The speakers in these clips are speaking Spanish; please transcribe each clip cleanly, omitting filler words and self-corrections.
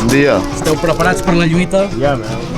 dia. Estão preparados para a lhuita? Yeah, man.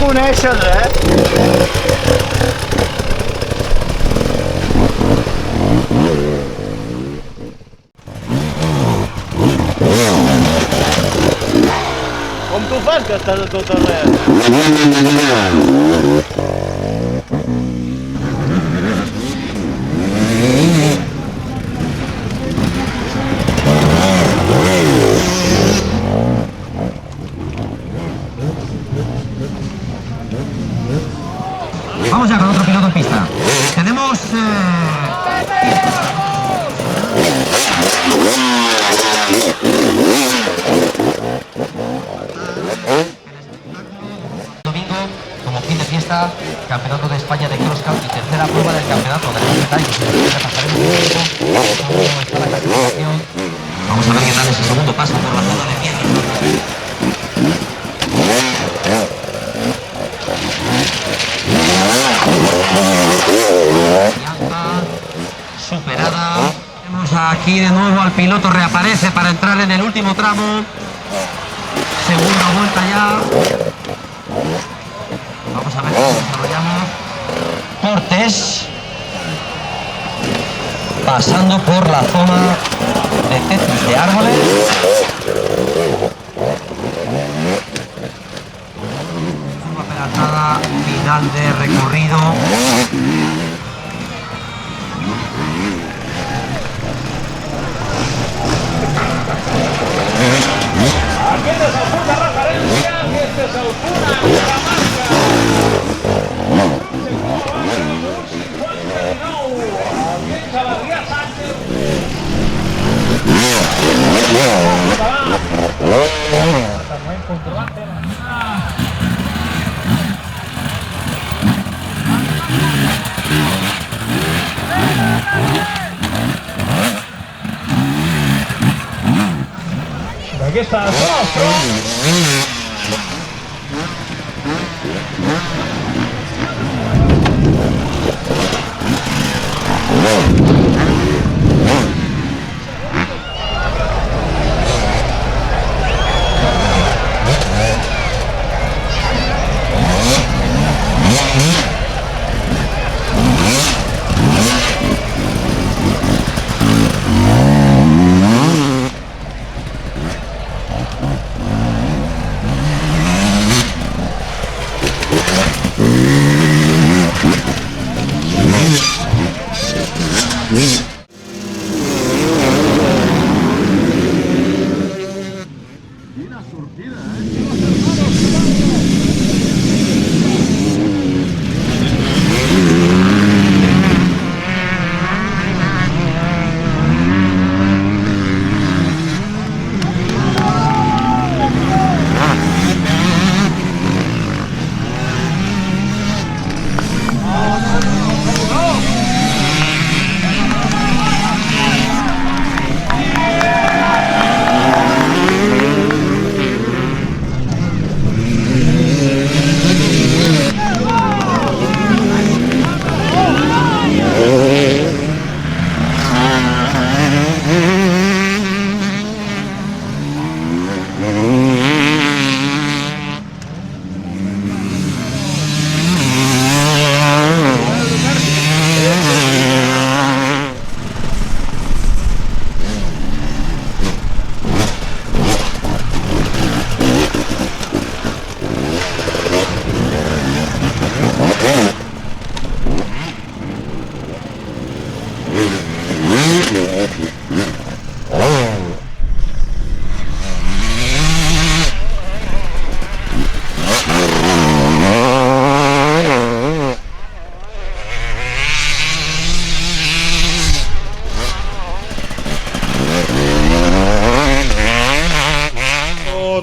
coneixen, Com tu fas que estàs a tot arreu? Vamos ya con otro piloto en pista. Tenemos... Domingo, como fin de fiesta, Campeonato de España de Crosscut y tercera prueba del campeonato de los detalles. Repasaremos un poco cómo está la clasificación. Vamos a ver qué tal ese segundo paso por la zona de pie. Superada. Tenemos aquí de nuevo al piloto, reaparece para entrar en el último tramo. Segunda vuelta ya. Vamos a ver cómo desarrollamos. Cortés. Pasando por la zona de tetis de árboles. Una pedatada final de recorrido. Aquí és el punt de referència, aquest és el punt de aquesta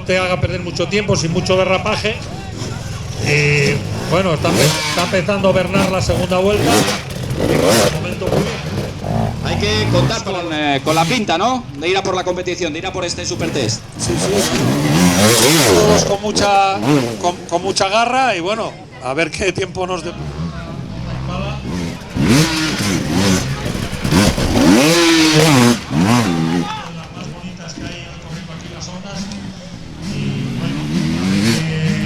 te haga perder mucho tiempo, sin mucho derrapaje. Y bueno, está empezando a Bernard la segunda vuelta. Hay que contar con la pinta, ¿no? De ir a por la competición, de ir a por este super test. Sí, sí. Todos con mucha garra y bueno, a ver qué tiempo nos dé.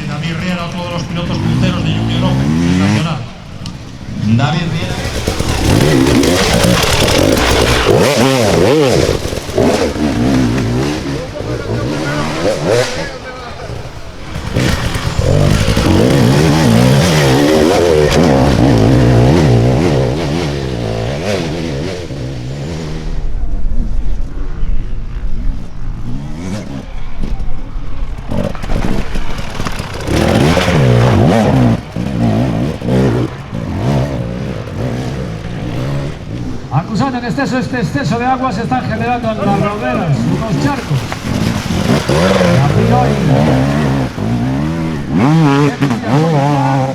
David Riera, otro de los los pilotos punteros de Junior Open nacional. David Riera. Acusando en este exceso de agua se están generando en las roderas unos charcos. A priori, máquina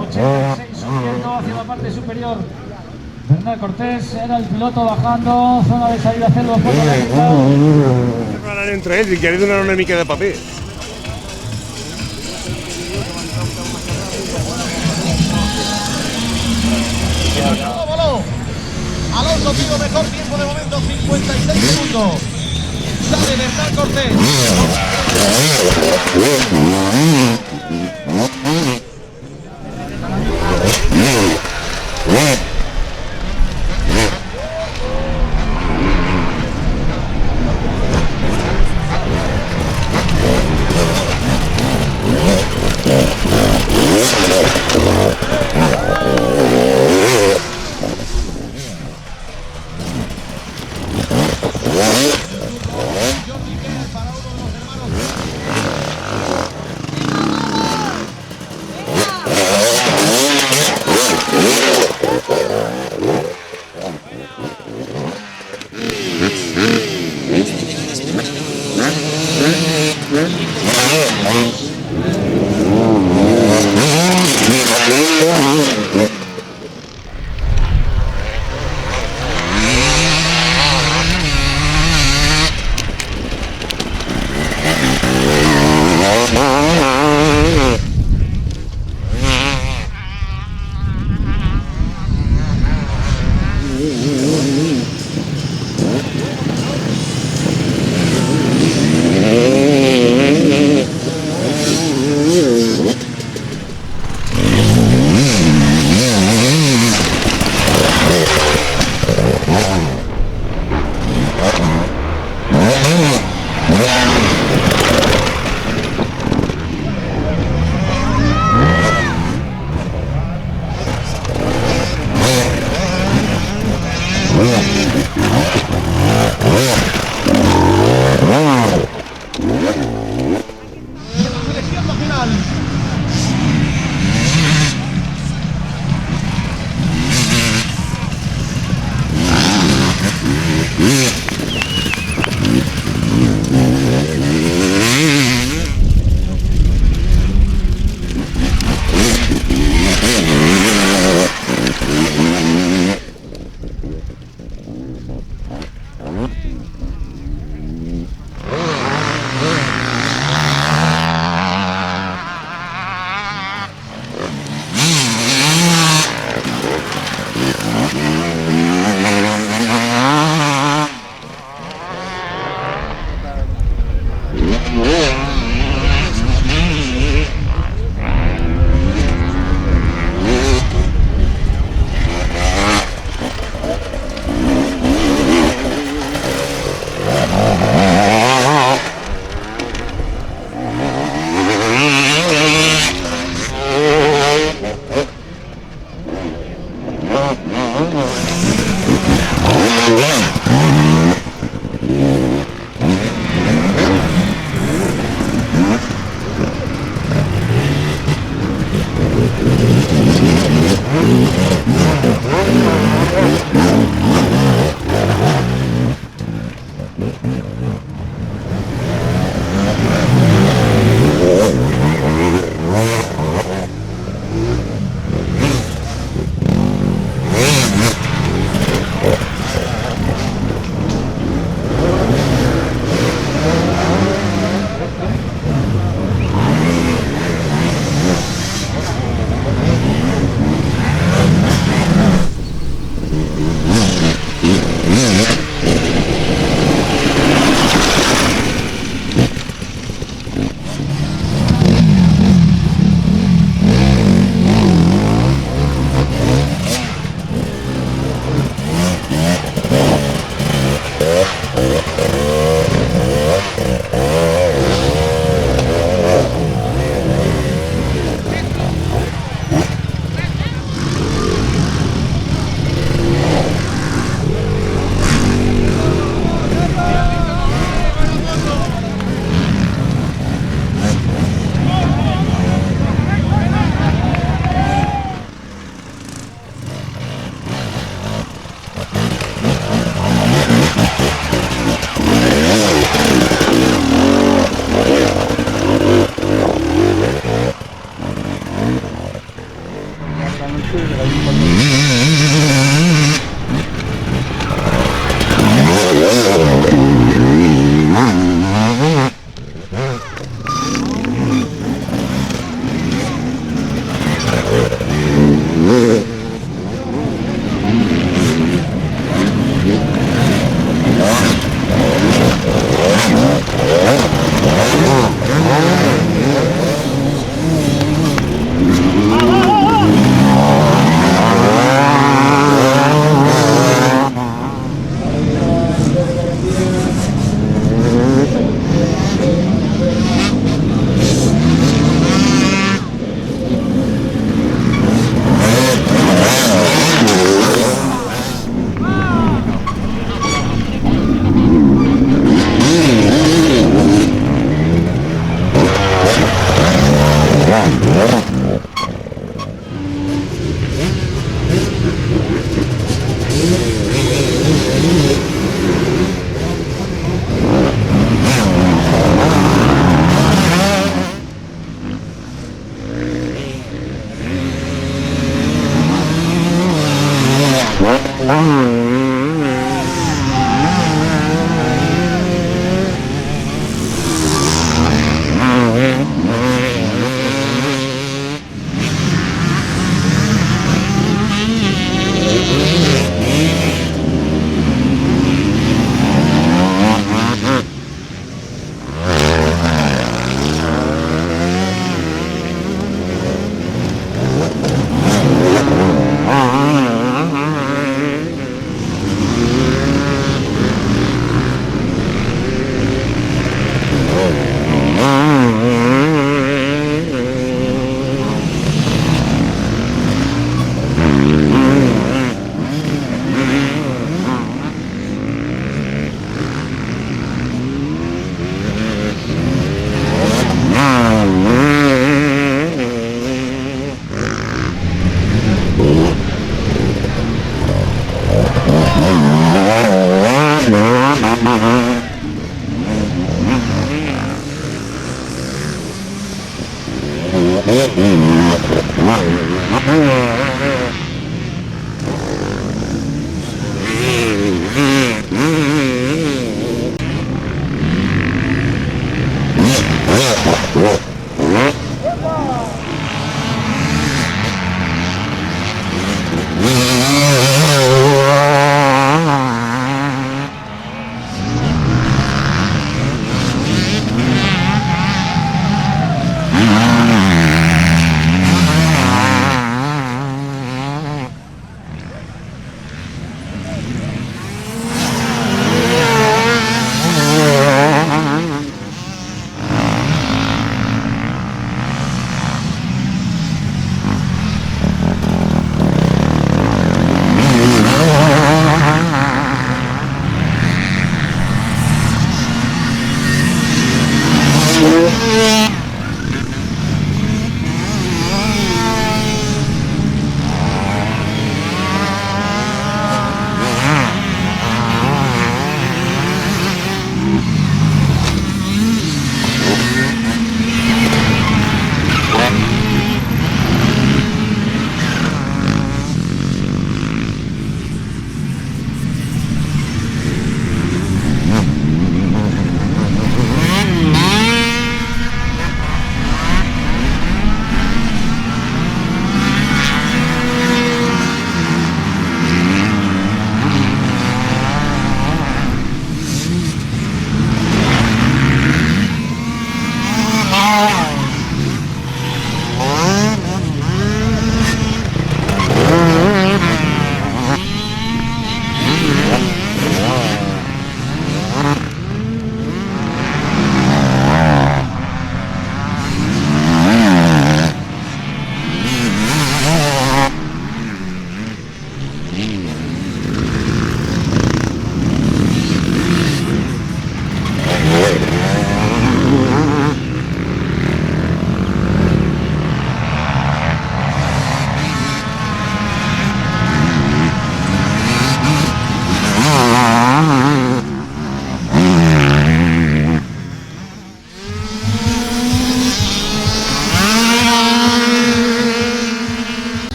86 subiendo hacia la parte superior. Bernal Cortés era el piloto bajando, zona de salida hacia los puertos de Hablan entre ells i que li donaran una mica de paper. Alonso pido mejor tiempo de momento, 56 segundos. Sale Bernal Cortés.